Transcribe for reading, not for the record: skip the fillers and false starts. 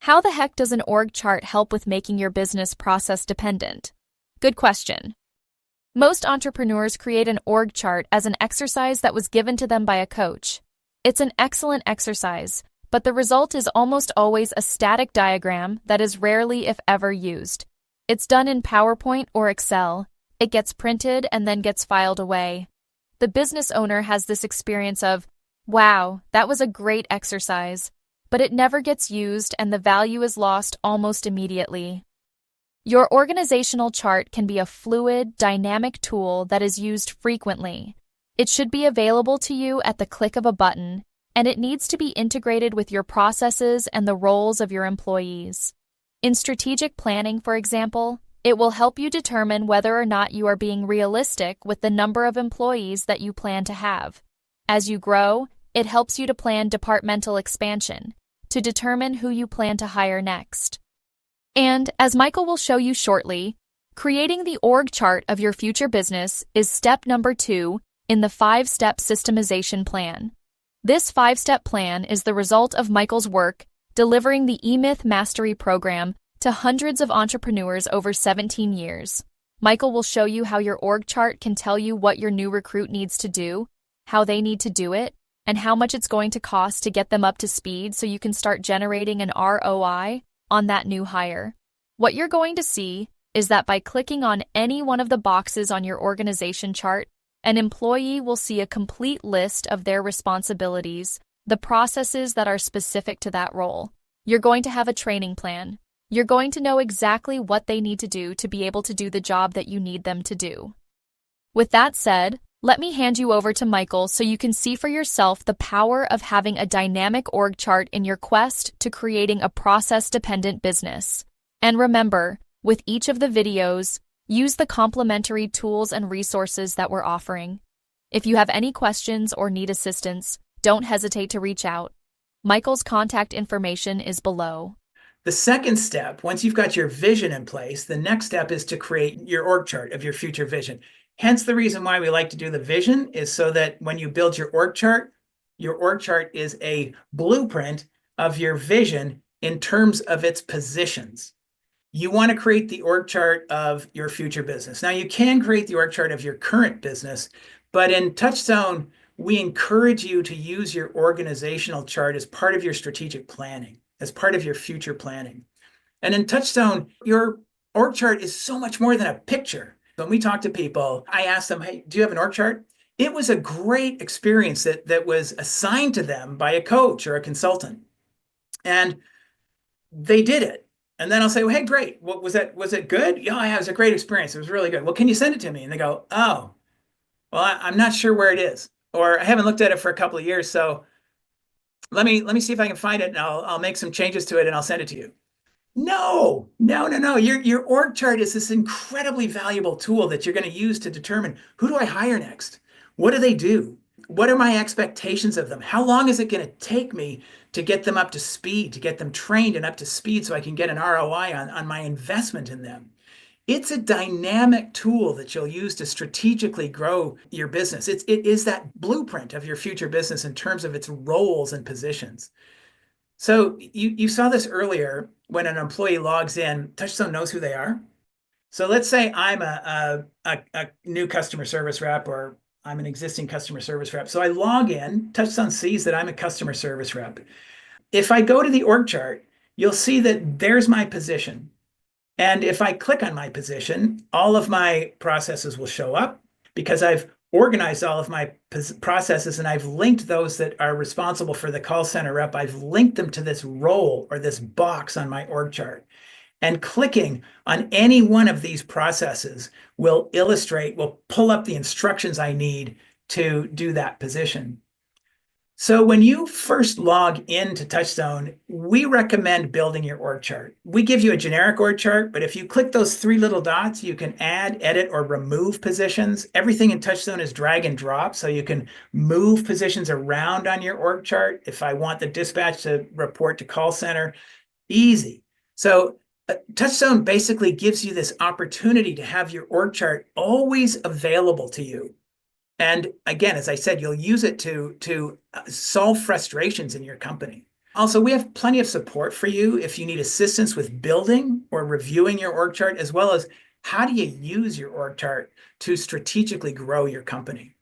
How the heck does an org chart help with making your business process dependent? Good question. Most entrepreneurs create an org chart as an exercise that was given to them by a coach. It's an excellent exercise, but the result is almost always a static diagram that is rarely, if ever, used. It's done in PowerPoint or Excel. It gets printed and then gets filed away. The business owner has this experience of, wow, that was a great exercise, but it never gets used and the value is lost almost immediately. Your organizational chart can be a fluid, dynamic tool that is used frequently. It should be available to you at the click of a button, and it needs to be integrated with your processes and the roles of your employees. In strategic planning, for example, it will help you determine whether or not you are being realistic with the number of employees that you plan to have. As you grow, it helps you to plan departmental expansion, to determine who you plan to hire next. And, as Michael will show you shortly, creating the org chart of your future business is step number 2 in the 5-step systemization plan. This 5-step plan is the result of Michael's work delivering the eMyth Mastery Program to hundreds of entrepreneurs over 17 years. Michael will show you how your org chart can tell you what your new recruit needs to do, how they need to do it, and how much it's going to cost to get them up to speed so you can start generating an ROI on that new hire. What you're going to see is that by clicking on any one of the boxes on your organization chart, an employee will see a complete list of their responsibilities, the processes that are specific to that role. You're going to have a training plan. You're going to know exactly what they need to do to be able to do the job that you need them to do. With that said, let me hand you over to Michael so you can see for yourself the power of having a dynamic org chart in your quest to creating a process-dependent business. And remember, with each of the videos, use the complementary tools and resources that we're offering. If you have any questions or need assistance, don't hesitate to reach out. Michael's contact information is below. The second step, once you've got your vision in place, the next step is to create your org chart of your future vision. Hence the reason why we like to do the vision is so that when you build your org chart is a blueprint of your vision in terms of its positions. You want to create the org chart of your future business. Now, you can create the org chart of your current business, but in TouchStone, we encourage you to use your organizational chart as part of your strategic planning, as part of your future planning. And in TouchStone, your org chart is so much more than a picture. When we talk to people, I ask them, hey, do you have an org chart? It was a great experience that was assigned to them by a coach or a consultant. And they did it. And then I'll say, well, hey, great. What was that? Was it good? Yeah, it was a great experience. It was really good. Well, can you send it to me? And they go, oh, well, I'm not sure where it is, or I haven't looked at it for a couple of years. So let me see if I can find it, and I'll make some changes to it and I'll send it to you. No. Your org chart is this incredibly valuable tool that you're going to use to determine, who do I hire next? What do they do? What are my expectations of them? How long is it going to take me to get them up to speed, to get them trained and up to speed so I can get an ROI on my investment in them? It's a dynamic tool that you'll use to strategically grow your business. It is that blueprint of your future business in terms of its roles and positions. So you saw this earlier when an employee logs in, TouchStone knows who they are. So let's say I'm a new customer service rep, or I'm an existing customer service rep. So I log in, TouchStone sees that I'm a customer service rep. If I go to the org chart, you'll see that there's my position. And if I click on my position, all of my processes will show up because I've organized all of my processes and I've linked those that are responsible for the call center rep. I've linked them to this role or this box on my org chart. And clicking on any one of these processes will pull up the instructions I need to do that position. So when you first log into TouchStone, we recommend building your org chart. We give you a generic org chart, but if you click those 3 little dots, you can add, edit, or remove positions. Everything in TouchStone is drag and drop, so you can move positions around on your org chart. If I want the dispatch to report to call center, easy. So TouchStone basically gives you this opportunity to have your org chart always available to you. And again, as I said, you'll use it to solve frustrations in your company. Also, we have plenty of support for you if you need assistance with building or reviewing your org chart, as well as how do you use your org chart to strategically grow your company.